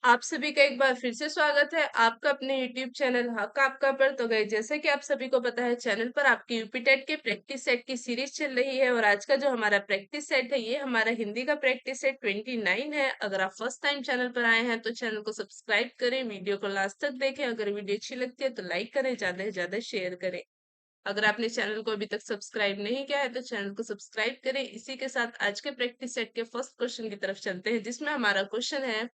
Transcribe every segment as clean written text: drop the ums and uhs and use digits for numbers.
आप सभी का एक बार फिर से स्वागत है आपका अपने YouTube चैनल हक आपका पर। तो गई जैसे कि आप सभी को पता है, चैनल पर आपकी यूपी टेट के प्रैक्टिस सेट की सीरीज चल रही है और आज का जो हमारा प्रैक्टिस सेट है ये हमारा हिंदी का प्रैक्टिस सेट 29 है। अगर आप फर्स्ट टाइम चैनल पर आए हैं तो चैनल को सब्सक्राइब करें, वीडियो को लास्ट तक देखें। अगर वीडियो अच्छी लगती है तो लाइक करें, ज्यादा से ज्यादा शेयर करें। अगर आपने चैनल को अभी तक सब्सक्राइब नहीं किया है तो चैनल को सब्सक्राइब करें। इसी के साथ आज के प्रैक्टिस सेट के फर्स्ट क्वेश्चन की तरफ चलते हैं, जिसमें हमारा क्वेश्चन है,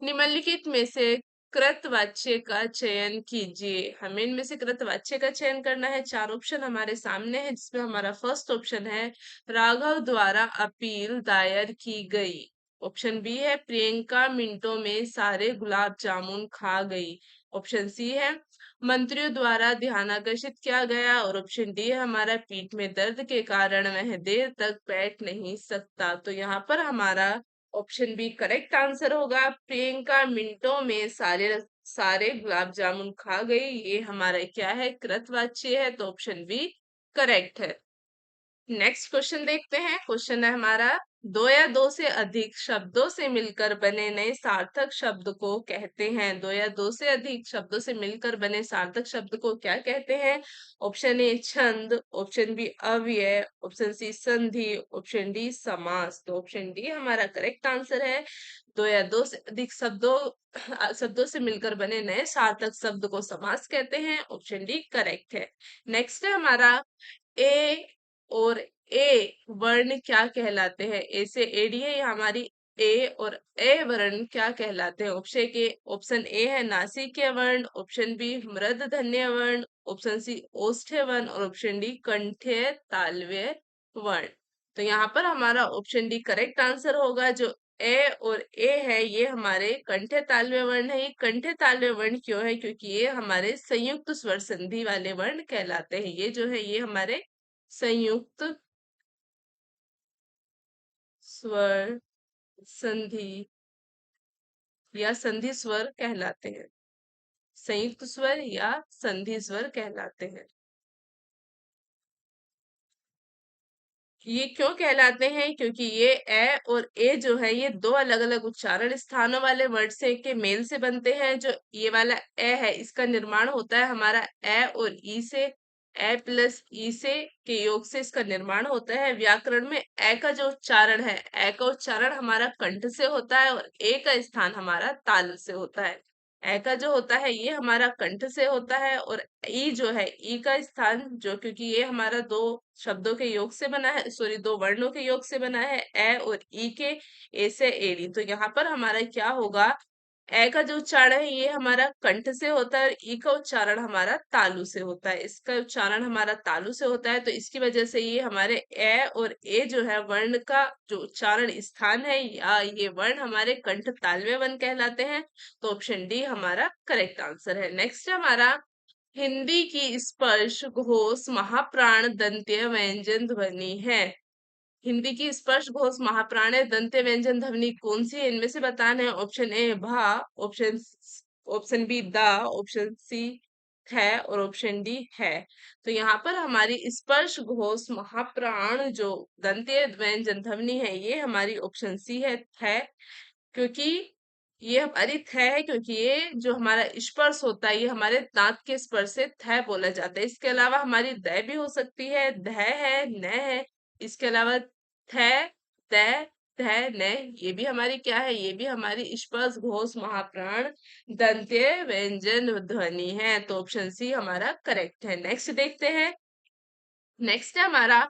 निम्नलिखित में से कृतवाच्य का चयन कीजिए। हमें इनमें से कृतवाच्य का चयन करना है। चार ऑप्शन हमारे सामने है, जिसमें हमारा फर्स्ट ऑप्शन है राघव द्वारा अपील दायर की गई। ऑप्शन बी है प्रियंका मिनटों में सारे गुलाब जामुन खा गई। ऑप्शन सी है मंत्रियों द्वारा ध्यानाकर्षित किया गया। और ऑप्शन डी है हमारा पीठ में दर्द के कारण वह देर तक बैठ नहीं सकता। तो यहाँ पर हमारा ऑप्शन बी करेक्ट आंसर होगा। प्रियंका मिनटों में सारे सारे गुलाब जामुन खा गई, ये हमारा क्या है, कृतवाच्य है। तो ऑप्शन बी करेक्ट है। नेक्स्ट क्वेश्चन देखते हैं। क्वेश्चन है हमारा, दो या दो से अधिक शब्दों से मिलकर बने नए सार्थक शब्द को कहते हैं। दो या दो से अधिक शब्दों से मिलकर बने सार्थक शब्द को क्या कहते हैं? ऑप्शन ए छंद, ऑप्शन बी अव्यय, ऑप्शन सी संधि, ऑप्शन डी समास। तो ऑप्शन डी हमारा करेक्ट आंसर है। दो या दो से अधिक शब्दों से मिलकर बने नए सार्थक शब्द को समास कहते हैं। ऑप्शन डी करेक्ट है। नेक्स्ट है हमारा, ए और ए वर्ण क्या कहलाते हैं? ए से एडी है, ये हमारी ए और ए वर्ण क्या कहलाते हैं? ऑप्शन ए है नासिक्य वर्ण, ऑप्शन बी मृदधन्य वर्ण, ऑप्शन सी ओष्ठ्य वर्ण और ऑप्शन डी कंठ्य तालव्य वर्ण। तो यहाँ पर हमारा ऑप्शन डी करेक्ट आंसर होगा। जो ए और ए है ये हमारे कंठ्य तालव्य वर्ण है। ये कंठ्य तालव्य वर्ण क्यों है? क्योंकि ये हमारे संयुक्त स्वर संधि वाले वर्ण कहलाते हैं। ये जो है ये हमारे संयुक्त स्वर संधि या संधि स्वर कहलाते हैं। संयुक्त स्वर या संधि स्वर कहलाते हैं। ये क्यों कहलाते हैं? क्योंकि ये ए और ए जो है ये दो अलग अलग उच्चारण स्थानों वाले वर्ड से के मेल से बनते हैं। जो ये वाला ए है इसका निर्माण होता है हमारा ए और ई से, ए प्लस ई से के योग से इसका निर्माण होता है। व्याकरण में ए का जो उच्चारण है, ए का उच्चारण हमारा कंठ से होता है और ए का स्थान हमारा ताल से होता है। ए का जो होता है ये हमारा कंठ से होता है और ई जो है, ई का स्थान जो, क्योंकि ये हमारा दो शब्दों के योग से बना है, सॉरी दो वर्णों के योग से बना है, ए और ई के, ए से एडी। तो यहाँ पर हमारा क्या होगा, ए का जो उच्चारण है ये हमारा कंठ से होता है और ई का उच्चारण हमारा तालु से होता है। इसका उच्चारण हमारा तालु से होता है, तो इसकी वजह से ये हमारे ए और ए जो है वर्ण का जो उच्चारण स्थान है या ये वर्ण हमारे कंठ तालव्य वर्ण कहलाते हैं। तो ऑप्शन डी हमारा करेक्ट आंसर है। नेक्स्ट हमारा, हिंदी की स्पर्श घोष महाप्राण दंत्य व्यंजन ध्वनि है। हिंदी की स्पर्श घोष महाप्राण दंत्य व्यंजन ध्वनि कौन सी है? इनमें से बताना है। ऑप्शन ए भा, ऑप्शन बी दा, ऑप्शन सी है और ऑप्शन डी है। तो यहाँ पर हमारी स्पर्श घोष महाप्राण जो दंत्य व्यंजन ध्वनि है ये हमारी ऑप्शन सी है। क्योंकि ये हमारी थ है, क्योंकि ये जो हमारा स्पर्श होता है ये हमारे दांत के स्पर्श से थ बोला जाता है। इसके अलावा हमारी द भी हो सकती है, ध है, न है। इसके अलावा थ, द, ध, न, ये भी हमारी क्या है, ये भी हमारी स्पर्श घोष महाप्राण दंत्य व्यंजन ध्वनि है। तो ऑप्शन सी हमारा करेक्ट है। नेक्स्ट देखते हैं। नेक्स्ट है हमारा,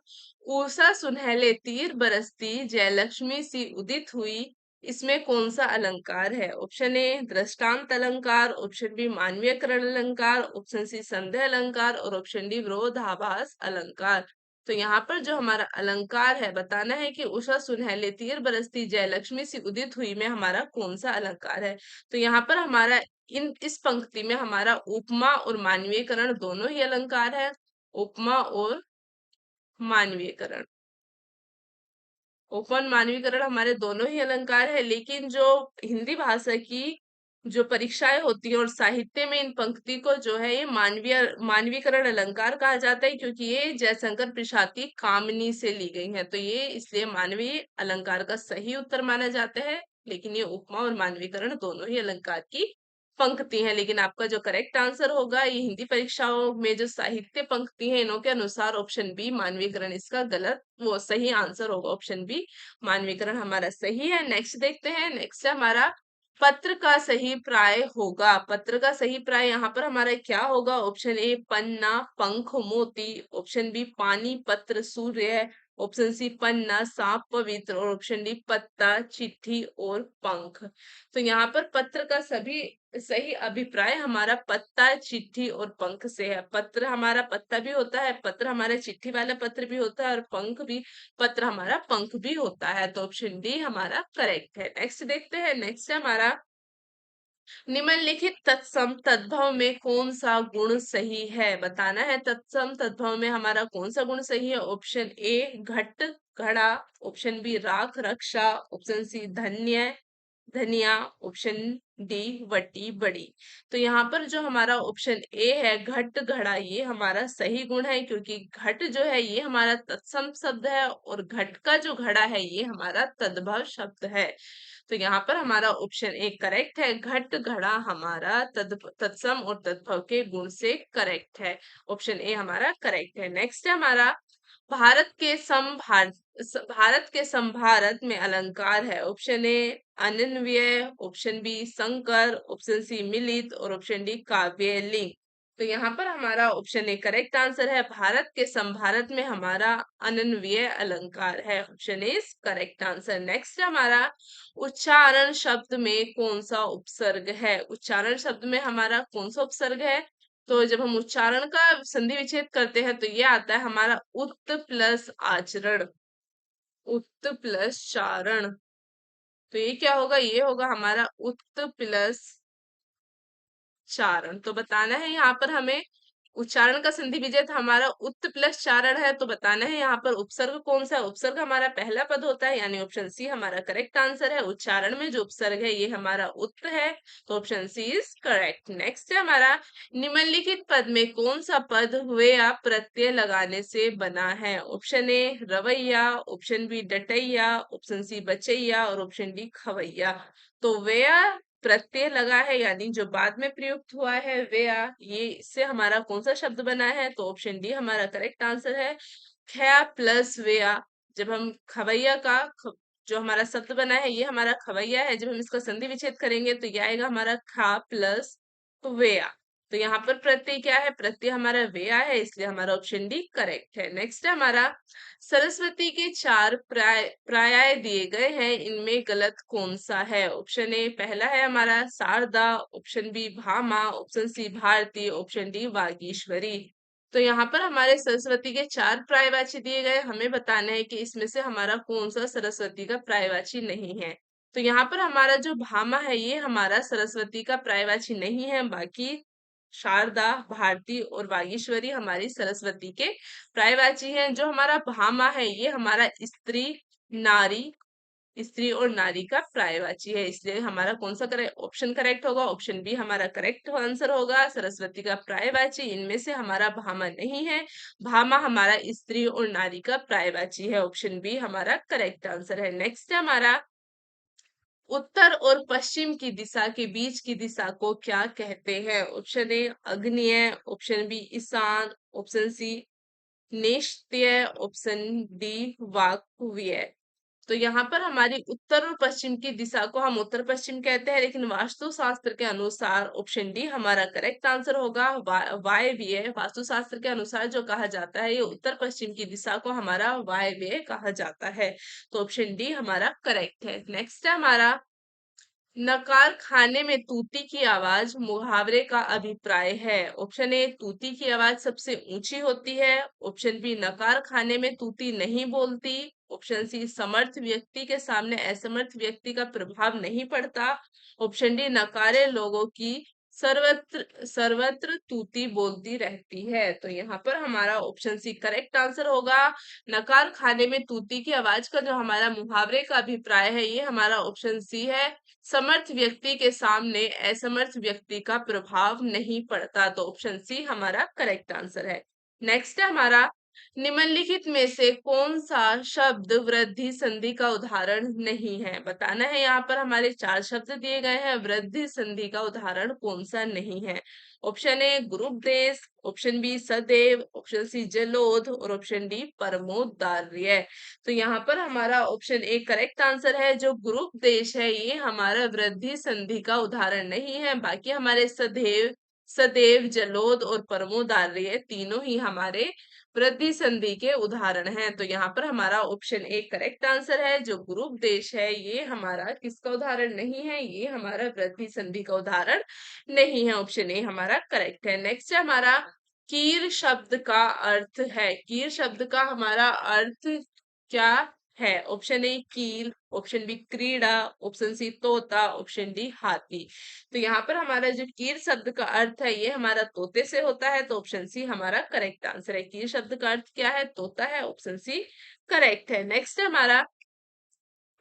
उषा सुनहले तीर बरसती जयलक्ष्मी सी उदित हुई, इसमें कौन सा अलंकार है? ऑप्शन ए दृष्टांत अलंकार, ऑप्शन बी मानवीयकरण अलंकार, ऑप्शन सी संदेह अलंकार और ऑप्शन डी विरोधाभास अलंकार। तो यहाँ पर जो हमारा अलंकार है बताना है कि उषा सुनहले तीर बरसती जयलक्ष्मी सी उदित हुई में हमारा कौन सा अलंकार है। तो यहाँ पर हमारा इस पंक्ति में हमारा उपमा और मानवीयकरण दोनों ही अलंकार है। उपमा और मानवीयकरण, ओपन मानवीकरण हमारे दोनों ही अलंकार है। लेकिन जो हिंदी भाषा की जो परीक्षाएं होती है और साहित्य में इन पंक्ति को जो है ये मानवीकरण अलंकार कहा जाता है, क्योंकि ये जयशंकर प्रसाद की कामनी से ली गई है। तो ये इसलिए मानवीय अलंकार का सही उत्तर माना जाता है। लेकिन ये उपमा और मानवीकरण दोनों ही अलंकार की पंक्ति हैं। लेकिन आपका जो करेक्ट आंसर होगा ये हिंदी परीक्षाओं में जो साहित्य पंक्ति है इनों के अनुसार ऑप्शन बी मानवीकरण इसका गलत वो सही आंसर होगा ऑप्शन बी मानवीकरण हमारा सही है। नेक्स्ट देखते हैं। नेक्स्ट है हमारा पत्र का सही प्राय होगा। पत्र का सही प्राय यहाँ पर हमारा क्या होगा? ऑप्शन ए पन्ना पंख मोती, ऑप्शन बी पानी पत्र सूर्य, ऑप्शन सी पन्ना सांप पवित्र और ऑप्शन डी पत्ता चिट्ठी और पंख। तो यहाँ पर पत्र का सभी सही अभिप्राय हमारा पत्ता चिट्ठी और पंख से है। पत्र हमारा पत्ता भी होता है, पत्र हमारा चिट्ठी वाला पत्र भी होता है और पंख भी पत्र हमारा पंख भी होता है। तो ऑप्शन डी हमारा करेक्ट है। नेक्स्ट देखते हैं। नेक्स्ट है हमारा निम्नलिखित तत्सम तद्भव में कौन सा गुण सही है? बताना है तत्सम तद्भव में हमारा कौन सा गुण सही है। ऑप्शन ए घट घड़ा, ऑप्शन बी राख रक्षा, ऑप्शन सी धन्य धनिया, ऑप्शन डी वटी बड़ी। तो यहाँ पर जो हमारा ऑप्शन ए है घट घड़ा ये हमारा सही गुण है क्योंकि घट जो है ये हमारा तत्सम शब्द है और घट का जो घड़ा है ये हमारा तद्भव शब्द है। तो यहाँ पर हमारा ऑप्शन ए करेक्ट है। घट घड़ा हमारा तत्सम और तद्भव के गुण से करेक्ट है। ऑप्शन ए हमारा करेक्ट है। नेक्स्ट है हमारा भारत के भारत के संभारत में अलंकार है। ऑप्शन ए अनन्वय, ऑप्शन बी संकर, ऑप्शन सी मिलित और ऑप्शन डी काव्य लिंग। तो यहाँ पर हमारा ऑप्शन ए करेक्ट आंसर है। भारत के संभारत में हमारा अनन्वय अलंकार है। Option is correct answer. Next हमारा उच्चारण शब्द में कौन सा उपसर्ग है? उच्चारण शब्द में हमारा कौन सा उपसर्ग है? तो जब हम उच्चारण का संधि विच्छेद करते हैं तो ये आता है हमारा उत प्लस आचरण, उत प्लस चारण। तो ये क्या होगा? ये होगा हमारा उत प्लस चारण। तो बताना है यहाँ पर हमें उच्चारण का संधि विच्छेद हमारा उत प्लस चारण है। तो बताना है यहाँ पर उपसर्ग कौन सा है। उपसर्ग हमारा पहला पद होता है यानी ऑप्शन सी हमारा करेक्ट आंसर है। उच्चारण में जो उपसर्ग है ये हमारा उत है। तो option C is correct. Next है हमारा निम्नलिखित पद में कौन सा पद हुए या प्रत्यय लगाने से बना है। ऑप्शन ए रवैया, ऑप्शन बी डटैया, ऑप्शन सी बचैया और ऑप्शन डी खवैया। तो वेया प्रत्यय लगा है यानी जो बाद में प्रयुक्त हुआ है वेया ये इससे हमारा कौन सा शब्द बना है। तो ऑप्शन डी हमारा करेक्ट आंसर है। खया प्लस वेया। जब हम खवैया का जो हमारा शब्द बना है ये हमारा खवैया है। जब हम इसका संधि विच्छेद करेंगे तो ये आएगा हमारा खा प्लस वेया। तो यहाँ पर प्रत्यय क्या है? प्रत्यय हमारा वेया है इसलिए हमारा ऑप्शन डी करेक्ट है। नेक्स्ट है हमारा सरस्वती के चार पर्याय दिए गए हैं इनमें गलत कौन सा है। ऑप्शन ए पहला है हमारा Sharda, option B Bhama, option C Bharati, option D Vageshwari. तो यहाँ पर हमारे सरस्वती के चार पर्यायवाची दिए गए हमें बताना है कि इसमें से हमारा कौन सा सरस्वती का पर्यायवाची नहीं है। तो यहाँ पर हमारा जो भामा है ये हमारा सरस्वती का पर्यायवाची नहीं है। बाकी शारदा भारती और वागीश्वरी हमारी सरस्वती के पर्यायवाची हैं। जो हमारा भामा है ये हमारा स्त्री नारी स्त्री और नारी का पर्यायवाची है इसलिए हमारा कौन सा ऑप्शन करेक्ट होगा। ऑप्शन बी हमारा करेक्ट आंसर होगा। सरस्वती का पर्यायवाची इनमें से हमारा भामा नहीं है। भामा हमारा स्त्री और नारी का पर्यायवाची है। ऑप्शन बी हमारा करेक्ट आंसर है। नेक्स्ट है हमारा उत्तर और पश्चिम की दिशा के बीच की दिशा को क्या कहते हैं। ऑप्शन ए आग्नेय, ऑप्शन बी ईशान, ऑप्शन सी नेश्य, ऑप्शन डी वायव्य। तो यहाँ पर हमारी उत्तर और पश्चिम की दिशा को हम उत्तर पश्चिम कहते हैं लेकिन वास्तु शास्त्र के अनुसार ऑप्शन डी हमारा करेक्ट आंसर होगा। वायव्य वास्तुशास्त्र के अनुसार जो कहा जाता है ये उत्तर पश्चिम की दिशा को हमारा वायव्य कहा जाता है। तो ऑप्शन डी हमारा करेक्ट है। नेक्स्ट है हमारा नकार खाने में तूती की आवाज मुहावरे का अभिप्राय है। ऑप्शन ए तूती की आवाज सबसे ऊंची होती है, ऑप्शन बी नकार खाने में तूती नहीं बोलती, ऑप्शन सी समर्थ व्यक्ति के सामने असमर्थ व्यक्ति का प्रभाव नहीं पड़ता, ऑप्शन डी नकारे लोगों की सर्वत्र सर्वत्र तूती बोलती रहती है। तो यहाँ पर हमारा ऑप्शन सी करेक्ट आंसर होगा। नकार खाने में तूती की आवाज का जो हमारा मुहावरे का अभिप्राय है ये हमारा ऑप्शन सी है। समर्थ व्यक्ति के सामने असमर्थ व्यक्ति का प्रभाव नहीं पड़ता। तो ऑप्शन सी हमारा करेक्ट आंसर है। नेक्स्ट है हमारा निम्नलिखित में से कौन सा शब्द वृद्धि संधि का उदाहरण नहीं है? बताना है। यहाँ पर हमारे चार शब्द दिए गए हैं, वृद्धि संधि का उदाहरण कौन सा नहीं है? ऑप्शन ए गुरूपदेश, ऑप्शन बी सदैव, ऑप्शन सी जलोध और ऑप्शन डी परमोदार्य। तो यहाँ पर हमारा ऑप्शन ए करेक्ट आंसर है। जो गुरूपदेश है ये हमारा वृद्धि संधि का उदाहरण नहीं है। बाकी हमारे सदैव, सदैव, जलोध और परमोदार्य तीनों ही हमारे वृद्धि संधि के उदाहरण हैं। तो यहाँ पर हमारा ऑप्शन ए करेक्ट आंसर है। जो ग्रुप देश है ये हमारा किसका उदाहरण नहीं है? ये हमारा वृद्धि संधि का उदाहरण नहीं है। ऑप्शन ए हमारा करेक्ट है। नेक्स्ट है हमारा कीर शब्द का अर्थ है। कीर शब्द का हमारा अर्थ क्या है? ऑप्शन ए कील, ऑप्शन बी क्रीड़ा, ऑप्शन सी तोता, ऑप्शन डी हाथी। तो यहाँ पर हमारा जो कीर शब्द का अर्थ है ये हमारा तोते से होता है। तो ऑप्शन सी हमारा करेक्ट आंसर है। कीर शब्द का अर्थ क्या है? तोता है। ऑप्शन सी करेक्ट है। नेक्स्ट है हमारा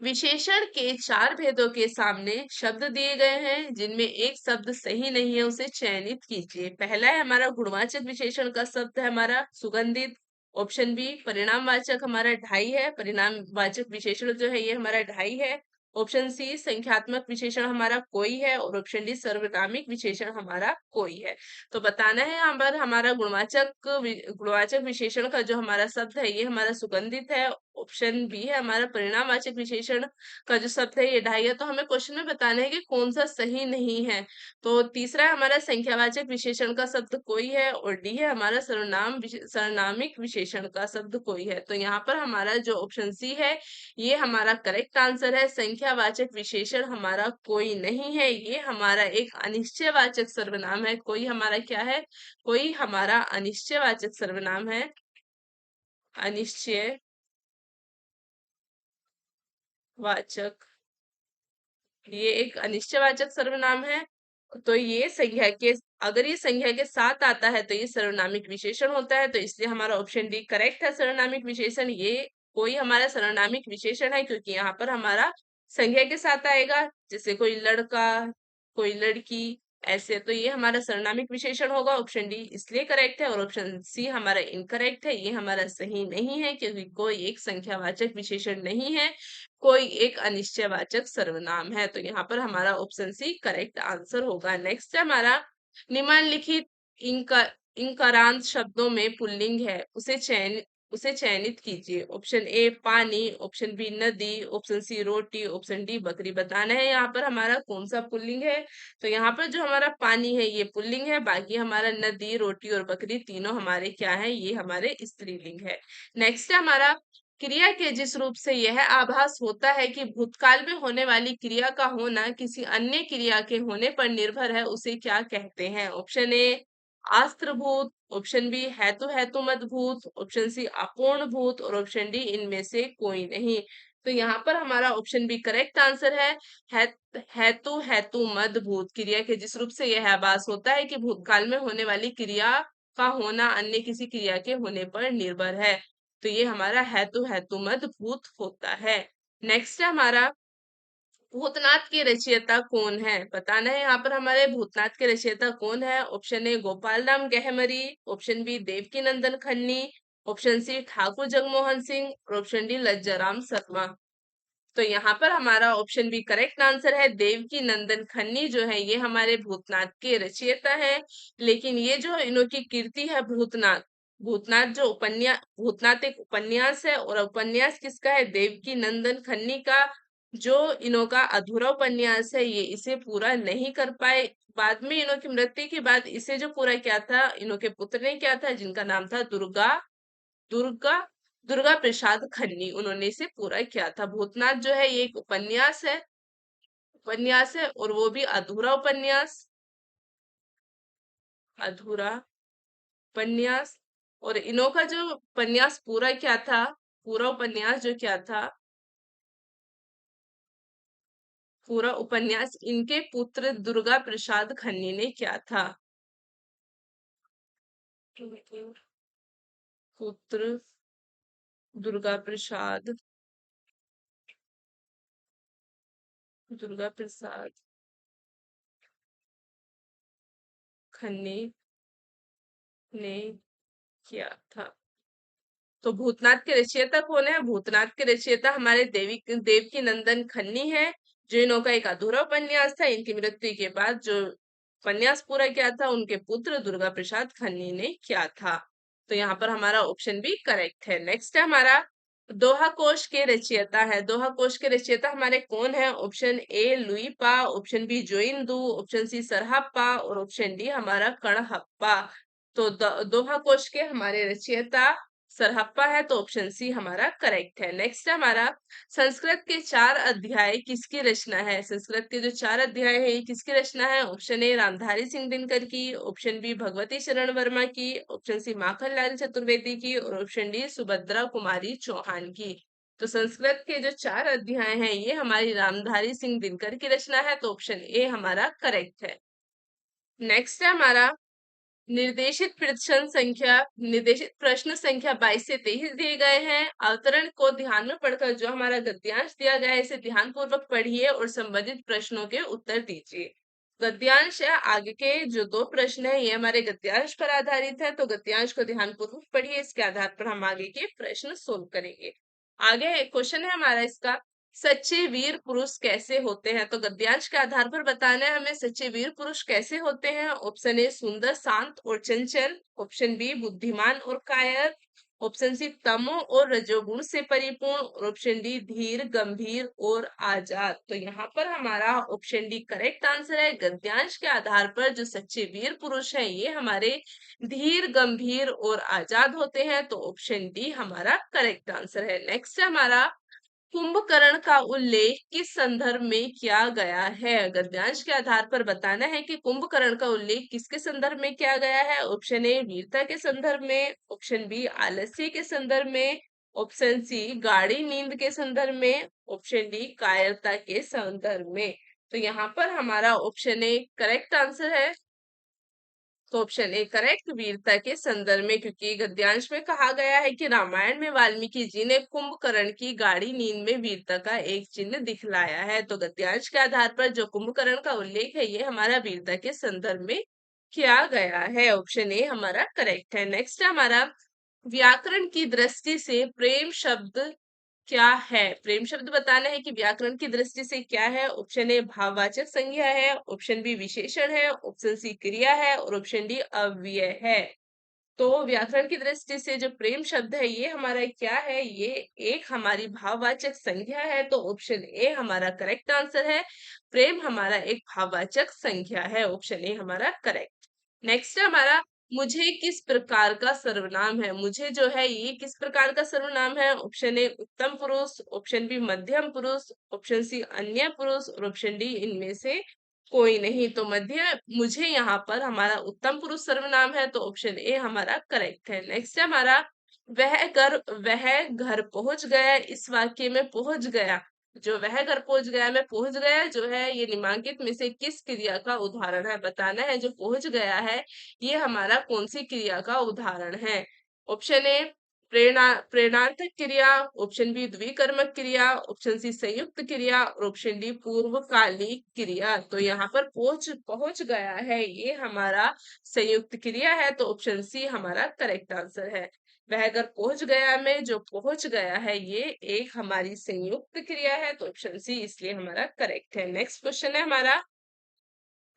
विशेषण के चार भेदों के सामने शब्द दिए गए हैं जिनमें एक शब्द सही नहीं है, उसे चयनित कीजिए। पहला है हमारा गुणवाचक विशेषण का शब्द है हमारा सुगंधित। ऑप्शन बी परिणामवाचक हमारा ढाई है। परिणामवाचक विशेषण जो है ये हमारा ढाई है। ऑप्शन सी संख्यात्मक विशेषण हमारा कोई है और ऑप्शन डी सर्वनामिक विशेषण हमारा कोई है। तो बताना है यहाँ पर हमारा गुणवाचक विशेषण का जो हमारा शब्द है ये हमारा सुगंधित है। ऑप्शन बी है हमारा परिणामवाचक विशेषण का जो शब्द है ये ढाई है। तो हमें क्वेश्चन में बताना है कि कौन सा सही नहीं है। तो तीसरा है हमारा संख्यावाचक विशेषण का शब्द कोई है और डी है हमारा सर्वनामिक विशेषण का शब्द कोई है। तो यहाँ पर हमारा जो ऑप्शन सी है ये हमारा करेक्ट आंसर है। संख्यावाचक विशेषण हमारा कोई नहीं है, ये हमारा एक अनिश्चयवाचक सर्वनाम है। कोई हमारा क्या है? कोई हमारा अनिश्चयवाचक सर्वनाम है। अनिश्चय वाचक, ये एक अनिश्चयवाचक सर्वनाम है। तो ये संज्ञा के, अगर ये संज्ञा के साथ आता है तो ये सर्वनामिक विशेषण होता है। तो इसलिए हमारा ऑप्शन डी करेक्ट है। सर्वनामिक विशेषण ये कोई हमारा सर्वनामिक विशेषण है क्योंकि यहाँ पर हमारा संज्ञा के साथ आएगा। जैसे कोई लड़का, कोई लड़की, ऐसे। तो ये हमारा सर्वनामिक विशेषण होगा। ऑप्शन डी इसलिए करेक्ट है और ऑप्शन सी हमारा इनकरेक्ट है। ये हमारा सही नहीं है क्योंकि कोई एक संख्यावाचक विशेषण नहीं है, कोई एक अनिश्चयवाचक सर्वनाम है। तो यहाँ पर हमारा ऑप्शन सी करेक्ट आंसर होगा। नेक्स्ट है हमारा निम्नलिखित इंकारांत शब्दों में पुल्लिंग है, उसे चयनित कीजिए। ऑप्शन ए पानी, ऑप्शन बी नदी, ऑप्शन सी रोटी, ऑप्शन डी बकरी। बताना है यहाँ पर हमारा कौन सा पुल्लिंग है। तो यहाँ पर जो हमारा पानी है ये पुल्लिंग है। बाकी हमारा नदी, रोटी और बकरी तीनों हमारे क्या है? ये हमारे स्त्रीलिंग है। नेक्स्ट है हमारा क्रिया के जिस रूप से यह आभास होता है कि भूतकाल में होने वाली क्रिया का होना किसी अन्य क्रिया के होने पर निर्भर है, उसे क्या कहते हैं? ऑप्शन ए आस्त्रभूत, ऑप्शन बी हेतु मदभूत, ऑप्शन सी अपूर्ण भूत और ऑप्शन डी इनमें से कोई नहीं। तो यहाँ पर हमारा ऑप्शन बी करेक्ट आंसर है। हेतु मदभूत, क्रिया के जिस रूप से यह आभास होता है कि भूतकाल में होने वाली क्रिया का होना अन्य किसी क्रिया के होने पर निर्भर है। तो ये हमारा हेतु मद भूत होता है। नेक्स्ट है हमारा भूतनाथ के रचयिता कौन है? बताना है यहाँ पर हमारे भूतनाथ के रचयिता कौन है। Option A Gopal Ram Gahmari, option B Devaki Nandan खन्नी, ऑप्शन सी ठाकुर जगमोहन सिंह और ऑप्शन डी लज्जाराम शर्मा। तो यहाँ पर हमारा ऑप्शन बी करेक्ट आंसर है। देवकी नंदन खन्नी जो है ये हमारे भूतनाथ के रचयिता है। लेकिन ये जो इनकी कीर्ति है भूतनाथ, भूतनाथ एक उपन्यास है और उपन्यास किसका है? देवकी नंदन खन्नी का। जो इनका अधूरा उपन्यास है ये इसे पूरा नहीं कर पाए। बाद में इनों की मृत्यु के बाद इसे जो पूरा किया था इनों के पुत्र ने किया था, जिनका नाम था दुर्गा दुर्गा प्रसाद खन्नी। उन्होंने इसे पूरा किया था। भूतनाथ जो है ये एक उपन्यास है और वो भी अधूरा उपन्यास, अधूरा उपन्यास। और इनों का जो उपन्यास पूरा क्या था, पूरा उपन्यास जो क्या था, पूरा उपन्यास इनके पुत्र दुर्गा प्रसाद खन्नी ने किया था। पुत्र दुर्गा प्रसाद खन्नी ने किया था। तो भूतनाथ के रचयिता कौन है? भूतनाथ के रचयिता हमारे देवकी नंदन खन्नी है, जो इनका एक अधूरा उपन्यास था। इनकी मृत्यु के बाद जो उपन्यास पूरा किया था उनके पुत्र दुर्गा प्रसाद खन्नी ने किया था। तो यहाँ पर हमारा ऑप्शन बी करेक्ट है। नेक्स्ट है हमारा दोहा कोश के रचयिता है। दोहा कोश के रचयिता हमारे कौन है? Option A Luipa, option B Joindu, option C Sarahappa और ऑप्शन डी हमारा कणहप्पा। तो दोहा कोश के हमारे रचयिता सरहप्पा है, तो ऑप्शन सी हमारा करेक्ट है। नेक्स्ट है हमारा संस्कृत के 4 अध्याय किसकी रचना है? संस्कृत के जो 4 अध्याय है ये किसकी रचना है? ऑप्शन ए रामधारी सिंह दिनकर की, ऑप्शन बी भगवती शरण वर्मा की, ऑप्शन सी माखनलाल चतुर्वेदी की और ऑप्शन डी सुभद्रा कुमारी चौहान की। तो संस्कृत के जो 4 अध्याय हैं ये हमारी रामधारी सिंह दिनकर की रचना है, तो ऑप्शन ए हमारा करेक्ट है। नेक्स्ट है हमारा निर्देशित प्रश्न संख्या 22 से 23 दिए गए हैं। अवतरण को ध्यान में पढ़कर जो हमारा गद्यांश दिया गया है इसे ध्यान पूर्वक पढ़िए और संबंधित प्रश्नों के उत्तर दीजिए। गद्यांश है, आगे के जो 2 प्रश्न है ये हमारे गद्यांश पर आधारित है, तो गद्यांश को ध्यान पूर्वक पढ़िए, इसके आधार पर हम आगे के प्रश्न सोल्व करेंगे। आगे एक क्वेश्चन है हमारा इसका, सच्चे वीर पुरुष कैसे होते हैं? तो गद्यांश के आधार पर बताना है हमें सच्चे वीर पुरुष कैसे होते हैं। ऑप्शन ए सुंदर शांत और चंचल, ऑप्शन बी बुद्धिमान और कायर, ऑप्शन सी तमो और रजोगुण से परिपूर्ण और ऑप्शन डी धीर गंभीर और आजाद। तो यहाँ पर हमारा ऑप्शन डी करेक्ट आंसर है। गद्यांश के आधार पर जो सच्चे वीर पुरुष हैं ये हमारे धीर गंभीर और आजाद होते हैं, तो ऑप्शन डी हमारा करेक्ट आंसर है। नेक्स्ट है हमारा कुंभकर्ण का उल्लेख किस संदर्भ में किया गया है? गद्यांश के आधार पर बताना है कि कुंभकर्ण का उल्लेख किसके संदर्भ में किया गया है। ऑप्शन ए वीरता के संदर्भ में, ऑप्शन बी आलस्य के संदर्भ में, ऑप्शन सी गाढ़ी नींद के संदर्भ में, ऑप्शन डी कायरता के संदर्भ में। तो यहाँ पर हमारा ऑप्शन ए करेक्ट आंसर है। तो ऑप्शन ए करेक्ट वीरता के संदर्भ में, क्योंकि गद्यांश में कहा गया है कि रामायण में वाल्मीकि जी ने कुंभकर्ण की गाढ़ी नींद में वीरता का एक चिन्ह दिखलाया है। तो गद्यांश के आधार पर जो कुंभकर्ण का उल्लेख है ये हमारा वीरता के संदर्भ में किया गया है। ऑप्शन ए हमारा करेक्ट है। नेक्स्ट हमारा व्याकरण की दृष्टि से प्रेम शब्द क्या है? प्रेम शब्द बताना है कि व्याकरण की दृष्टि से क्या है। ऑप्शन ए भाववाचक संज्ञा है, ऑप्शन बी विशेषण है, ऑप्शन सी क्रिया है और ऑप्शन डी अव्यय है। तो व्याकरण की दृष्टि से जो प्रेम शब्द है ये हमारा क्या है? ये एक हमारी भाववाचक संज्ञा है, तो ऑप्शन ए हमारा करेक्ट आंसर है। प्रेम हमारा एक भाववाचक संज्ञा है, ऑप्शन ए हमारा करेक्ट। नेक्स्ट है हमारा मुझे किस प्रकार का सर्वनाम है? मुझे जो है ये किस प्रकार का सर्वनाम है? ऑप्शन ए उत्तम पुरुष, ऑप्शन बी मध्यम पुरुष, ऑप्शन सी अन्य पुरुष और ऑप्शन डी इनमें से कोई नहीं। तो मुझे यहाँ पर हमारा उत्तम पुरुष सर्वनाम है, तो ऑप्शन ए हमारा करेक्ट है। नेक्स्ट है हमारा वह घर पहुंच गया, इस वाक्य में पहुंच गया, जो वह घर पहुंच गया में पहुंच गया जो है ये निम्नलिखित में से किस क्रिया का उदाहरण है? बताना है जो पहुंच गया है ये हमारा कौन सी क्रिया का उदाहरण है। ऑप्शन ए प्रेरणार्थक क्रिया, ऑप्शन बी द्विकर्मक क्रिया, ऑप्शन सी संयुक्त क्रिया और ऑप्शन डी पूर्वकालिक क्रिया। तो यहाँ पर पहुंच पहुंच गया है ये हमारा संयुक्त क्रिया है, तो ऑप्शन सी हमारा करेक्ट आंसर है। वह अगर पहुंच गया में जो पहुंच गया है ये एक हमारी संयुक्त क्रिया है, तो ऑप्शन सी इसलिए हमारा करेक्ट है। नेक्स्ट क्वेश्चन है हमारा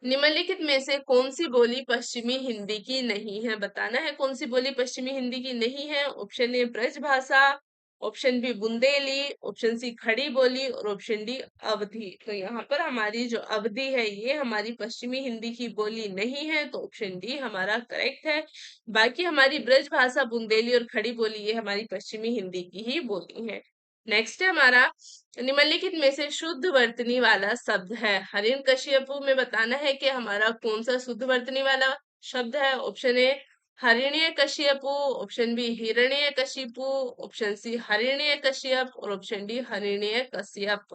निम्नलिखित में से कौन सी बोली पश्चिमी हिंदी की नहीं है? बताना है कौन सी बोली पश्चिमी हिंदी की नहीं है। Option A Braj Bhasha, option B Bundeli, option C Khari Boli और ऑप्शन डी अवधी। तो यहाँ पर हमारी जो अवधी है ये हमारी पश्चिमी हिंदी की बोली नहीं है, तो ऑप्शन डी हमारा करेक्ट है। बाकी हमारी ब्रज भाषा बुंदेली और खड़ी बोली ये हमारी पश्चिमी हिंदी की ही बोली है। नेक्स्ट है हमारा निम्नलिखित में से शुद्ध वर्तनी वाला शब्द है। हिरण्यकशिपु में बताना है कि हमारा कौन सा शुद्ध वर्तनी वाला शब्द है। Option A Hiranyakashipu, option B Hiranyakashipu, option C Hiranyakashyap और ऑप्शन डी हिरण्यकश्यप।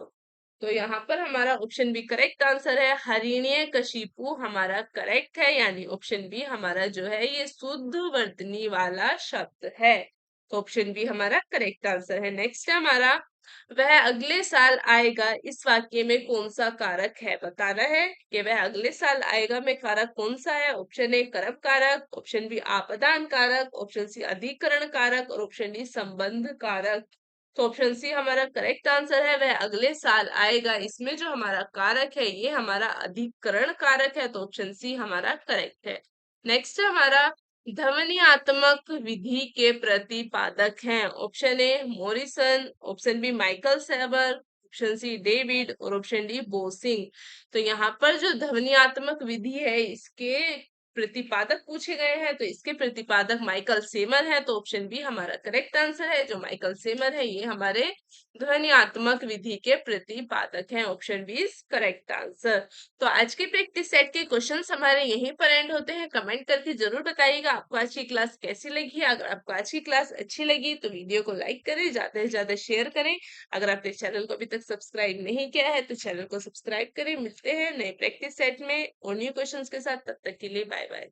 तो यहाँ पर हमारा ऑप्शन बी करेक्ट आंसर है। हिरण्यकशिपु हमारा करेक्ट है, यानी ऑप्शन बी हमारा जो है ये शुद्ध वर्तनी वाला शब्द है। तो ऑप्शन बी हमारा करेक्ट आंसर है। नेक्स्ट है हमारा वह अगले साल आएगा इस वाक्य में कौन सा कारक है? बताना है कि वह अगले साल आएगा में कारक कौन सा है? ऑप्शन ए कर्म कारक, ऑप्शन बी आपदान कारक, ऑप्शन सी अधिकरण कारक और ऑप्शन डी संबंध कारक। तो ऑप्शन सी हमारा करेक्ट आंसर है, वह अगले साल आएगा। इसमें जो हमारा कारक है ये हमारा अधिकरण कारक है, तो ऑप्शन सी हमारा करेक्ट है। नेक्स्ट हमारा ध्वन्यात्मक विधि के प्रतिपादक हैं। Option A Morrison, option B Michael Sever, option C David और ऑप्शन डी बोसिंग। तो यहाँ पर जो ध्वन्यात्मक विधि है इसके प्रतिपादक पूछे गए हैं, तो इसके प्रतिपादक माइकल सेमर है, तो ऑप्शन बी हमारा करेक्ट आंसर है। जो माइकल सेमर है ये हमारे ध्वन्यात्मक विधि के प्रतिपादक हैं। Option B is correct answer. तो आज के प्रैक्टिस सेट के क्वेश्चंस हमारे यहीं पर एंड होते हैं। कमेंट करके जरूर बताइएगा आपको आज की क्लास कैसी लगी है। अगर आपको आज की क्लास अच्छी लगी तो वीडियो को लाइक करें, ज्यादा से ज्यादा शेयर करें। अगर आपने चैनल को अभी तक सब्सक्राइब नहीं किया है तो चैनल को सब्सक्राइब करें। मिलते हैं नए प्रैक्टिस सेट में और न्यू क्वेश्चंस के साथ। तब तक के लिए बाय बाय।